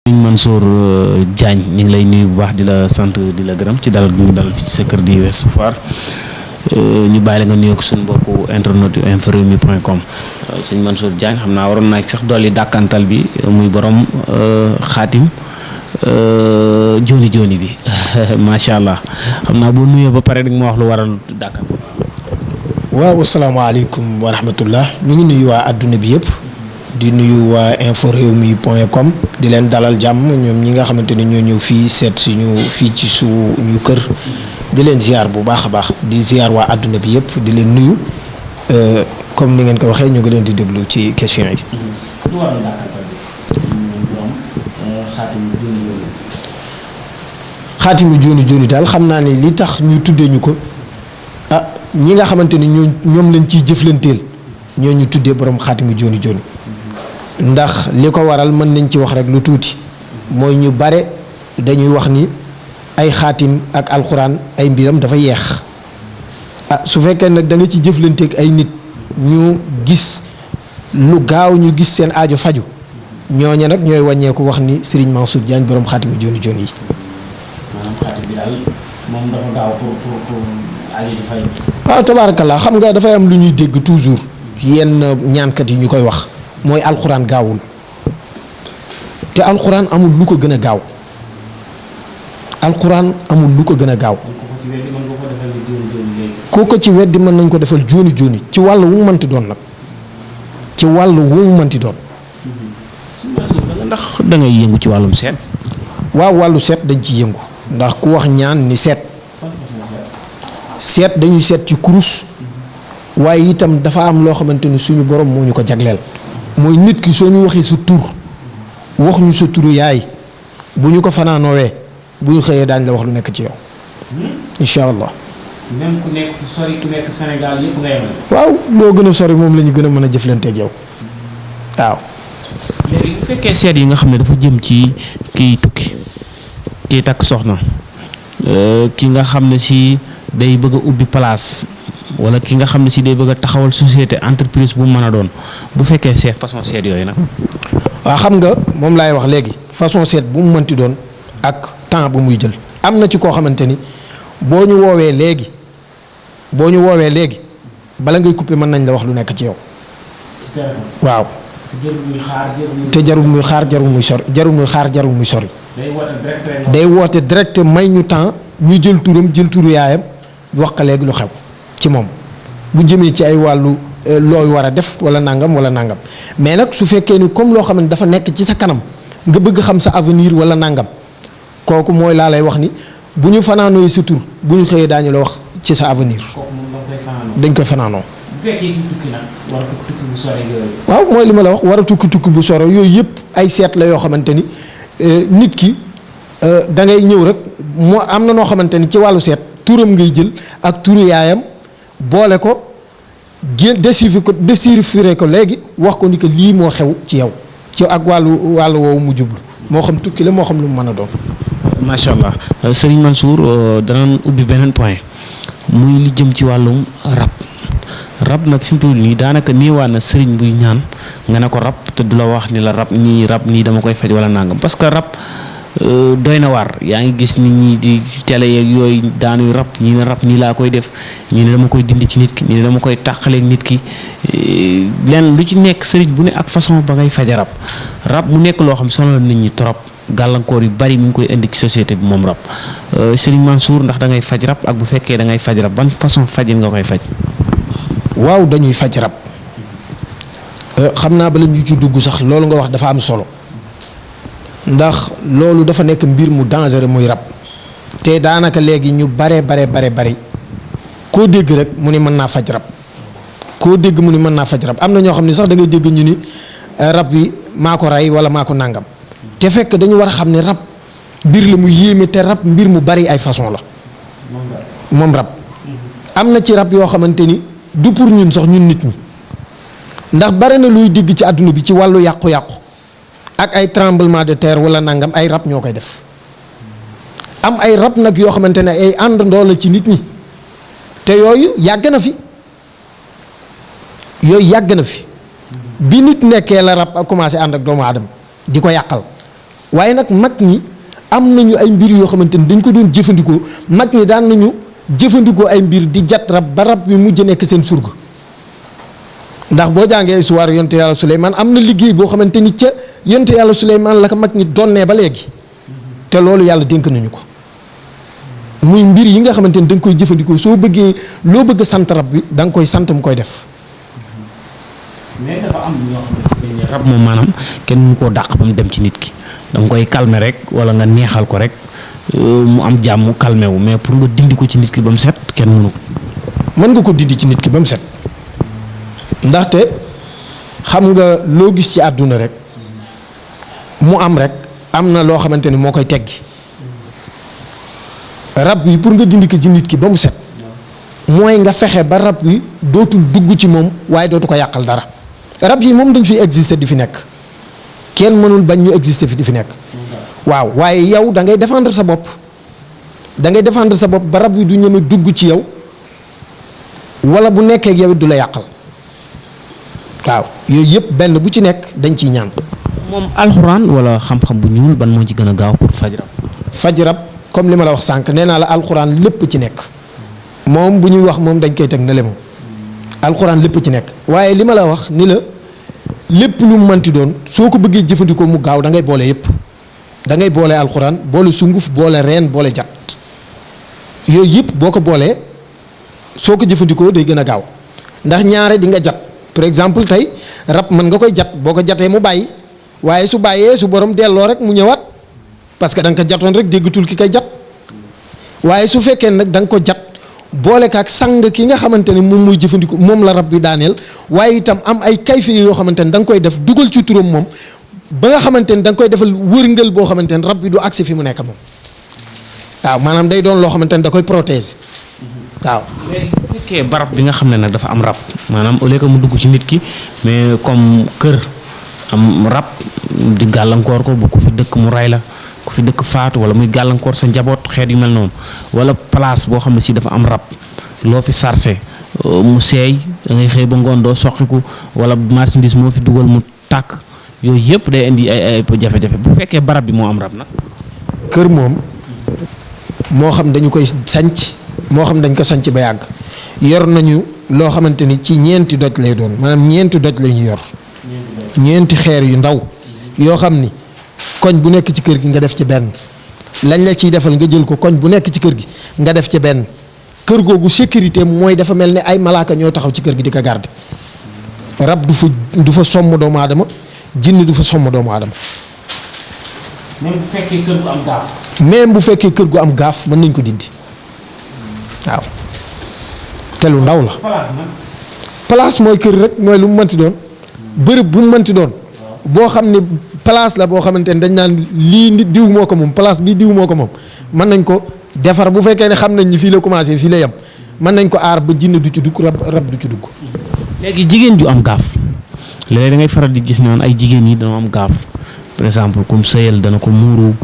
Mansour Diagne ñu ngi lay nuyu bu baax di la sant di la gërëm ci dalal bi ñu dalal ci sa kër di Ouest Foire ñu bàyyi la nga nuyoog suñu mbokku internet yu inforewmi.com sëñ Mansour Diagne xam naa waroon naa sax dolli dàkkantal bi muy borom xaatim jooni bi macha allah xam naa boo nuyoo ba pare rek ma wax lu waral dàkkantal. waaw asalaamaaleykum wa rahmatullah ñu ngi nuyu waa adduna bi yëpp. di nuyu waa inforewmi.com di leen dalal jàmm ñoom ñi nga xamante ni ñoo ñëw fii seet si ñu fii ci suñu kër di leen ziar bu baax a baax di ziar waa adduna bi yëpp di leen nuyu comme ni ngeen ko waxee ñu ngi leen di déglu ci question yi. lu waral dàkkantal bi xaatimu jooni daal xam naa ni li tax ñu tuddee ñu ko ñi nga xamante ni ñoom lañ ciy jëflanteel ñoo ñu tuddee borom xaatimu jooni. ndax li ko waral mën nañ ci wax rek lu tuuti mooy ñu bare dañuy wax ni ay xaatim ak alxuraan ay mbiram dafa yeex su fekkee nag da nga ci jëflanteeg ay nit ñu gis lu gaaw ñu gis seen aajo faju ñooñe nag ñooy wàññeeku wax ni Serigne Mansour Diagne borom xaatimu jooni yi. maanaam xaatim bi daal moom dafa gaaw pour aajo di fay. waaw tabaarakallaa xam nga dafay am lu ñuy dégg toujours yenn ñaankat yi ñu koy wax. mooy alxuraan gaawul te alxuraan amul lu ko gën a gaaw alxuraan amul lu ko gën a gaaw ku ko ci weddi mën nañ ko defal jooni ci wàll wu mu mënti doon nag ci wàll wu mu mënti doon. ndax da ngay yëngu ci wàllum seet. waaw wàllu seet dañ ci yëngu ndax ku wax ñaan ni seet dañuy seet ci kurus waaye itam dafa am loo xamante ni suñu borom moo ñu ko jagleel. mooy nit ki soo ñu waxee sa tur wax ñu sa turu yaay bu ñu ko fanaanoowee bu ñu xëyee daañu la wax lu nekk ci yow incha allah. même ku nekk fu sori ku nekk Sénégal yëpp nga yemal. waaw loo gën a sori moom la ñu gën a mën a jëflanteeg yow waaw. léegi bu fekkee seet yi nga xam ne dafa jëm ci kiy tukki kiy takk soxna ki nga xam ne si day bëgg a ubbi place. wala ki nga xam ne si day bëgg a taxawal société entreprise bu mu mën a doon bu fekkee seet façon seet yooyu nag. waaw xam nga moom laay wax léegi façon seet bu mu mënti doon ak temps bu muy jël am na ci koo xamante ni boo ñu woowee léegi bala ngay couper mën nañ la wax lu nekk ci yow. waaw. te jarul muy xaar jarul muy sori. day woote direct may ñu temps ñu jël turam jël turu yaayam wax ko léegi lu xew. ci moom bu jëmee ci ay wàllu looy war a def wala nangam mais nag su fekkee ni comme loo xam ne dafa nekk ci sa kanam nga bëgg xam sa avenir wala nangam kooku mooy laa lay wax ni bu ñu fanaanoo sa tur bu ñu xëyee daañu la wax ci sa avenir. dañ koy fanaanoo. bu fekkee ci tukki nag war a tukki bu sore yooyu. waaw mooy li ma la wax war a tukki bu sore yooyu yëpp ay seet la yoo xamante ni nit ki da ngay ñëw rek moo am na noo xamante ni ci wàllu seet turam ngay jël ak turu yaayam. boole ko déchiffrer ko léegi wax ko ni que lii moo xew ci yow ci ak wàllu woowu mu jublu moo xam tukki la moo xam lu mu mën a doon. macha allah Serigne Mansour danañ ubbi beneen point muy li jëm ci wàllum rab nag fi mu toll nii daanaka néewaan na Serigne buy ñaan nga ne ko rab te du la wax ni la rab nii dama koy faj wala nangam parce que rab. doy na waar yaa ngi gis nit ñi di télé yeeg yooyu daanuy rab ñi ne rab nii laa koy def ñi ne dama koy dindi ci nit ki ñi ne dama koy tàqaleeg nit ki lenn lu ci nekk sëriñ bu ne ak façon ba ngay faja rab mu nekk loo xam sonal nit ñi trop gàllankoor yu bari mi ngi koy indi ci société bi moom rab sëriñ Mansour ndax da ngay faj rab ak bu fekkee da ngay faj rab ban façon fajin nga koy faj. waaw dañuy faj rab xam naa bala ñu ci dugg sax loolu nga wax dafa am solo. ndax loolu dafa nekk mbir mu dangereux muy rab te daanaka léegi ñu bare koo dégg rek mu ni mën naa faj rab am na ñoo xam ne sax da ngay dégg ñu ni rab yi maa ko rey wala maa ko nàngam te fekk dañu war a xam ne rab mbir la mu yéeme te rab mbir mu bari ay façon la moom rab am na ci rab yoo xamante ni du pour ñun sax ñun nit ñi ndax bare na luy digg ci àdduna bi ci wàllu yàqu-yàqu ak ay tremblement de terre wala nangam ay rab ñoo koy def am ay rab nag yoo xamante ne ay àndandoo la ci nit ñi te yooyu yàgg na fi bi nit nekkee la rab commencé ànd ak doomu aadama di ko yàqal waaye nag mag ñi am nañu ay mbir yoo xamante ni dañ ko doon jëfandikoo mag ñi daan nañu jëfandikoo ay mbir di jat rab ba rab bi mujj nekk seen surga ndax boo jàngee histoire yonte yàlla Suleymaan am na liggéey boo xamante ni ca yonte yàlla Suleymaan la ko mag ñi donnee ba léegi te loolu yàlla dénk nañu ko muy mbir yi nga xamante ni da nga koy jëfandikoo soo bëggee loo bëgg sant rab bi da nga koy sant mu koy def. mais dafa am ñoo xamante ne rab moom maanaam kenn mënu koo dàq ba mu dem ci nit ki da nga koy calmer rek wala nga neexal ko rek mu am jàmm calmer wu mais pour nga dindi ko ci nit ki ba mu set kenn mënu ko. mën nga ko dindi ci nit ki ba mu set ndaxte xam nga loo gis ci àdduna rek mu am rek am na loo xamante ni moo koy teggi rab yi pour nga dindi ko ci nit ki ba mu set mooy nga fexe ba rab yi dootul dugg ci moom waaye dootu ko yàqal dara rab yi moom dañ fi exister di fi nekk kenn mënul bañ ñu exister fi di fi nekk waaw waaye yow da ngay défendre sa bopp ba rab yi du ñeme dugg ci yow wala bu nekkee ak yow it du la yàqal waaw yooyu yëpp benn bu ci nekk dañ ciy ñaan. moom alxuraan wala xam-xam bu ñuul ban moo ci gën a gaaw pour faj rab. faj rab comme li ma la wax sànq nee naa la alxuraan lépp ci nekk moom bu ñuy wax moom dañ koy teg na le moom alxuraan lépp ci nekk waaye li ma la wax ni la lépp lu mu mënti doon soo ko bëggee jëfandikoo mu gaaw da ngay boole yëpp da ngay boole alxuraan boole sunguf boole reen boole jat yooyu yëpp boo ko boolee soo ko jëfandikoo day gën a gaaw ndax ñaare di nga jat par exemple tey rab mën nga koy jat boo ko jatee mu bàyyi waaye su bàyyee su borom delloo rek mu ñëwaat parce que da nga ko jatoon rek déggatul ki koy jat waaye su fekkee nag da nga ko jat boole kaak sang ki nga xamante ne moom muy jëfandikoo moom la rab bi daaneel waaye itam am ay kayfi yoo xamante ne da nga koy def dugal ci turam moom ba nga xamante ne da nga koy defal wërngël boo xamante ne rab bi du agsi fi mu nekk moom waaw maanaam day doon loo xamante ne da koy protéger waaw. léegi bu fekkee barab bi nga xam ne nag dafa am rab maanaam au lieu que mu dugg ci nit ki mais comme kër am rab di gàllankoor ko bu ko fi dëkk mu ray la ku fi dëkk faatu wala muy gàllankoor sa njaboot xeet yu mel noonu wala place boo xam ne si dafa am rab loo fi sarse mu seey da ngay xëy ba ngoon doo soqiku wala marchandise moo fi dugal mu tàkk yooyu yëpp day indi ay jafe-jafe bu fekkee barab bi moo am rab nag. kër moom moo xam dañu koy sanc moo xam dañ ko sanc ba yàgg yor nañu loo xamante ni ci ñeenti doj lay doon maanaam ñeenti doj la ñu yor ñeenti xeer yu ndaw yoo xam ni koñ bu nekk ci kër gi nga def ci benn lañ la ciy defal nga jël ko koñ bu nekk ci kër gi nga def ci benn kër googu sécurité mooy dafa mel ni ay malaaka ñoo taxaw ci kër gi di ko garder rab du fa somm doomu aadama jinne du fa somm doomu aadama. même bu fekkee kër gu am gaaf. même bu fekkee kër gu am gaaf mën nañ ko dindi waaw te lu ndaw la. place mooy kër rek mooy lu mu mënti doon bërëb bu mu mënti doon boo xam ne place la boo xamante ne dañ naan lii nit diw moo ko moom place bii diw moo ko moom mën nañ ko defar bu fekkee ne xam nañ ni fii la commencé fii la yem mën nañ ko aar ba jinne du ci dugg rab du ci dugg. léegi jigéen ju am gaaf léeg-léeg da ngay faral di gis naan ay jigéen yi dana am gaaf par exemple kum sëyal dana ko muuru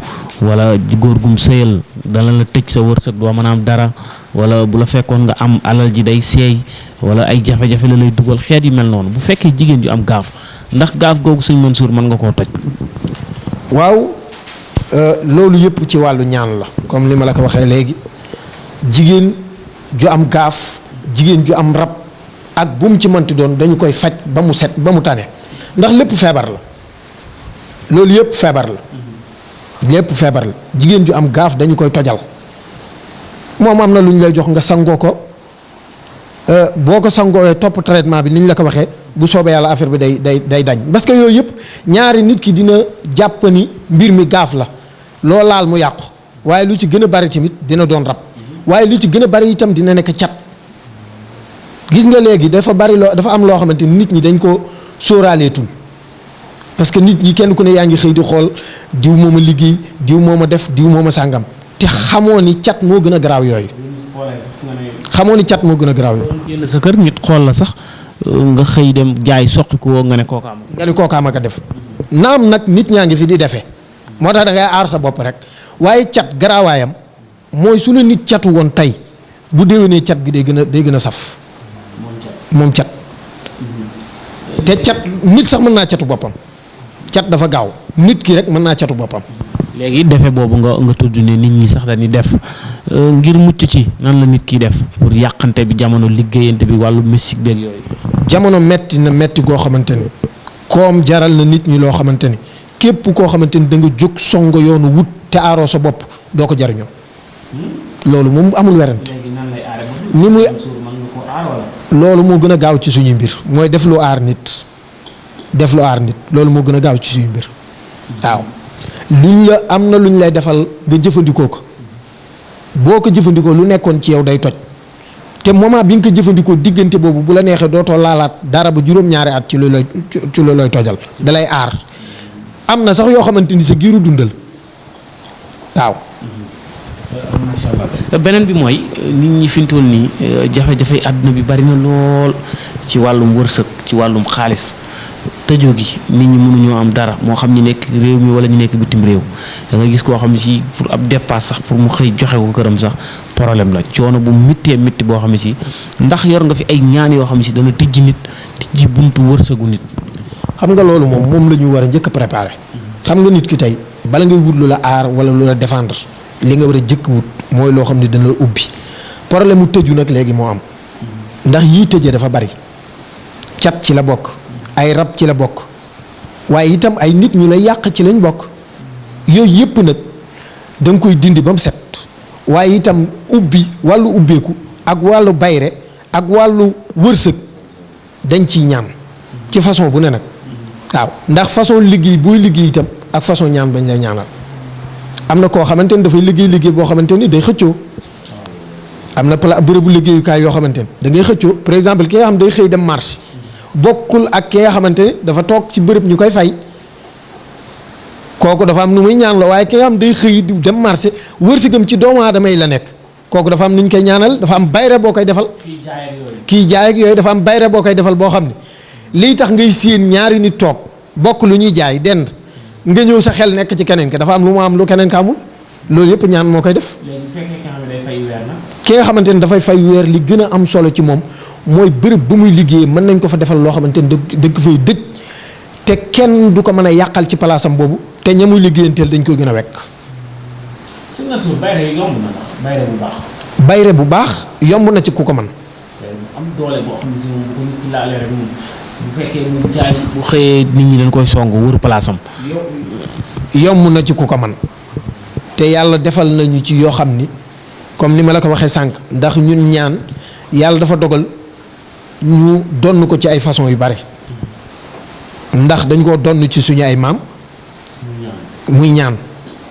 wala góor gum sëyal dana la tëj sa wërsëg doo mën a am dara wala bu la fekkoon nga am alal ji day seey wala ay jafe-jafe la lay dugal xeet yu mel noonu bu fekkee jigéen ju am gaaf ndax gaaf googu sëñ Mansour mën nga koo toj. waaw loolu yëpp ci wàllu ñaan la comme li ma la ko waxee léegi jigéen ju am gaaf jigéen ju am rab ak bu mu ci mënti doon dañu koy faj ba mu set ba mu tane ndax lépp feebar la loolu yëpp feebar la lépp feebar la jigéen ju am gaaf dañu koy tojal moom am na lu ñu lay jox nga sangoo ko boo ko sangoowee topp traitement bi ni ñu la ko waxee bu soobee yàlla affaire bi day dañ parce que yooyu yëpp ñaari nit ki dina jàpp ni mbir mi gaaf la loo laal mu yàqu waaye lu ci gën a bari tamit dina doon rab waaye lu ci gën a bari itam dina nekk cat gis nga léegi dafa am loo xamante ni nit ñi dañ ko sóoraaleetul parce que nit ñi kenn ku ne yaa ngi xëy di xool diw moo ma liggéey diw moo ma def diw moo ma sàngam te xamoo ni cat moo gën a garaaw yooyu xamoo ni cat moo gën a garaaw yooyu. génn sa kër nit xool la sax nga xëy dem jaay soqi ko nga ne kookaam. nga ne kookaam a def naam nag nit ñaa ngi fi di defee moo tax da ngay aar sa bopp rek waaye cat garaawaayam mooy su la nit catu woon tey bu déwénee cat gi day gën a saf moom cat te cat nit sax mën naa catu boppam cat dafa gaaw nit ki rek mën naa catu boppam. léegi defe boobu nga tudd ne nit ñi sax dañuy def ngir mucc ci nan la nit kiy def pour yàqante bi jamono liggéeyante bi wàllu mystique beeg yooyu. jamono metti na metti goo xamante ni koom jaral na nit ñi loo xamante ni képp koo xamante ni da nga jóg songo yoonu wut te aaroo sa bopp doo ko jariñoo loolu moom amul werante ni muy loolu moo gën a gaaw ci suñuy mbir mooy def lu aar nit loolu moo gën a gaaw ci suñuy mbir waaw luñ la am na luñ lay defal nga jëfandikoo ko boo ko jëfandikoo lu nekkoon ci yow day toj te moment bi nga ko jëfandikoo diggante boobu bu la neexee dootoo laalaat dara ba juróom-ñaari at ci lu lay tojal da lay aar am na sax yoo xamante ni sa giiru dundal waaw. macha allah beneen bi mooy nit ñi fi mu toll nii jafe-jafe àdduna bi bari na lool ci wàllum wërsëg ci wàllum xaalis tëjoo gi nit ñi mënuñoo am dara moo xam ñi nekk réew mi wala ñu nekk bitim réew da nga gis koo xam ne si pour ab dépasse sax pour mu xëy joxe ko këram sax problème la coono bu méttee métti boo xam ne si ndax yor nga fi ay ñaan yoo xam ne si dana tijji nit tijji buntu wërsëgu nit. xam nga loolu moom la ñu war a njëkk a préparer xam nga nit ki tey bala ngay wut lu la aar wala lu la défendre li nga war a jëkk wut mooy loo xam ne dana ubbi problème mu tëju nag léegi moo am ndax yii tëjee dafa bari cat ci la bokk ay rab ci la bokk waaye itam ay nit ñu lay yàq ci lañ bokk yooyu yëpp nag da nga koy dindi ba mu set waaye itam ubbi wàllu ubbeeku ak wàllu bayre ak wàllu wërsëg dañ ciy ñaan ci façon bu ne nag waaw ndax façon liggéey booy liggéey itam ak façon ñaan bañ lay ñaanal am na koo xamante ni dafay liggéey boo xamante ni day xëccoo am na bërëbu liggéeyukaay yoo xamante ni da ngay xëccoo par exemple ki nga xam day xëy dem marché bokkul ak ki nga xamante ni dafa toog ci bërëb ñu koy fay kooku dafa am nu muy ñaan la waaye ki nga xam day xëy di dem marché wërsëgam ci doomu aadama yi la nekk kooku dafa am nu ñu koy ñaanal dafa am bayre boo koy defal. kii jaay ak yooyu dafa am bayre boo koy defal boo xam ne lii tax ngay séen ñaari nit toog bokk lu ñuy jaay dend nga ñëw sa xel nekk ci keneen ka dafa am lu mu am lu keneen ka amul loolu yëpp ñaan moo koy def. léegi bu fekkee ki nga xam ne day fay weer nag. ki nga xamante ni dafay fay weer li gën a am solo ci moom mooy bërëb bu muy liggéey mën nañ ko fa defal loo xamante ni dëgg fay dëj te kenn du ko mën a yàqal ci palaasam boobu te ña muy liggéeyanteel dañ koy gën a wekk. suñu la suuf bayre yomb na ndax bayre bu baax. bayre bu baax yomb na ci ku ko mën. am doole boo xam ne si moom bu ko nit ki laalee rek moom bu fekkee mu jaay bu xëyee nit ñi dañ koy song wër palaasam. yomb na ci ku ko man te yàlla defal nañu ci yoo xam ni comme ni ma la ko waxee sànq ndax ñun ñaan yàlla dafa dogal ñu donn ko ci ay façon yu bari ndax dañ koo donn ci suñu ay maam muy ñaan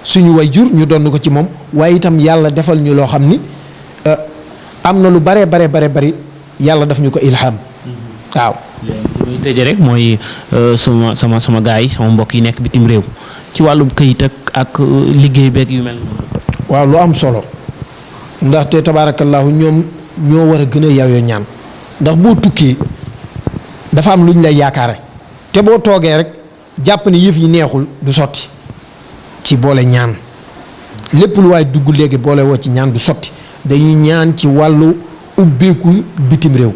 suñu wayjur ñu donn ko ci moom waaye itam yàlla defal ñu loo xam ni am na lu bare bari yàlla daf ñu ko ilham waaw. léegi fi muy tëjee rek mooy sama gars yi sama mbokk yi nekk bitim réew ci wàllum këyit ak liggéey beeg yu mel noonu. waaw lu am solo ndaxte tabaarakallaahu ñoom ñoo war a gën a yaayoo ñaan ndax boo tukkee dafa am lu ñu lay yaakaare te boo toogee rek jàpp ne yëf yi neexul du sotti ci boole ñaan lépp lu waay dugg léegi boole woo ci ñaan du sotti dañuy ñaan ci wàllu ubbeeku bitim réew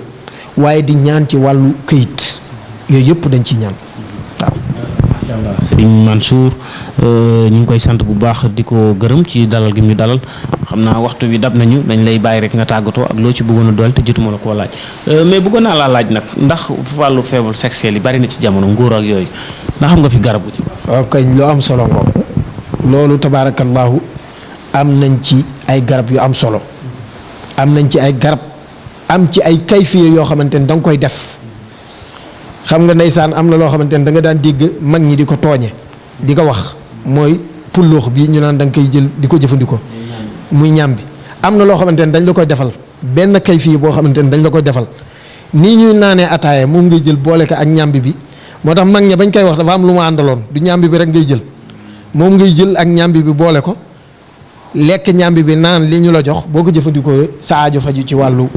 waaye di ñaan ci wàllu këyit yooyu yëpp dañ ciy ñaan waaw. macha allah Serigne Mansour ñu ngi koy sant bu baax di ko gërëm ci dalal gi ñu dalal xam naa waxtu bi dab nañu dañ lay bàyyi rek nga tàggatoo ak loo ci bëggoon a dool te jotuma la koo laaj mais bëggoon naa laa laaj nag ndax wàllu faible sexuel yi bari na ci jamono ngóor ak yooyu ndax xam nga fi garab gu ci. waaw kañ loo am solo ngoog loolu tabaarakallaahu am nañ ci ay garab yu am solo am nañ ci ay garab am ci ay kayfiye yoo xamante ni da nga koy def xam nga ndeysaan am na loo xamante ni da nga daan dégg mag ñi di ko tooñe di ko wax mooy pulloox bi ñu naan da nga koy jël di ko jëfandikoo muy ñam bi am na loo xamante ni dañ la koy defal benn kayfiye boo xamante ni dañ la koy defal nii ñuy naanee ataaya moom ngay jël boole ko ak ñambi bi moo tax mag ña bañ koy wax dafa am lu ma àndaloon du ñambi bi rek ngay jël moom ngay jël ak ñambi bi boole ko lekk ñambi bi naan li ñu la jox boo ko jëfandikoo sa aajo faju ci wàllu.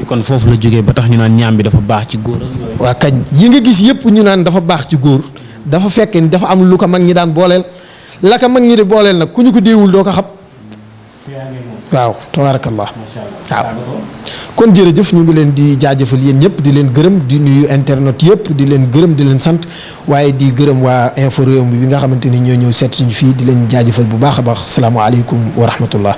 kon foofu la jógee ba tax ñu naan ñambi dafa baax ci góor ak waa kañ yi nga gis yëpp ñu naan dafa baax ci góor dafa fekk ni dafa am lu ko mag ñi daan booleel la ko mag ñi di booleel nag ku ñu ko déewul doo ko xam. waaw tabaarakallah. macha allah waaw kon jërëjëf ñu ngi leen di jaajëfal yéen ñëpp di leen gërëm di nuyu internet yëpp di leen gërëm di leen sant waaye di gërëm waa info Rewmi bi nga xamante ni ñoo ñëw seet suñu fii di leen jaajëfal bu baax a baax salaamaaleykum wa rahmatullah.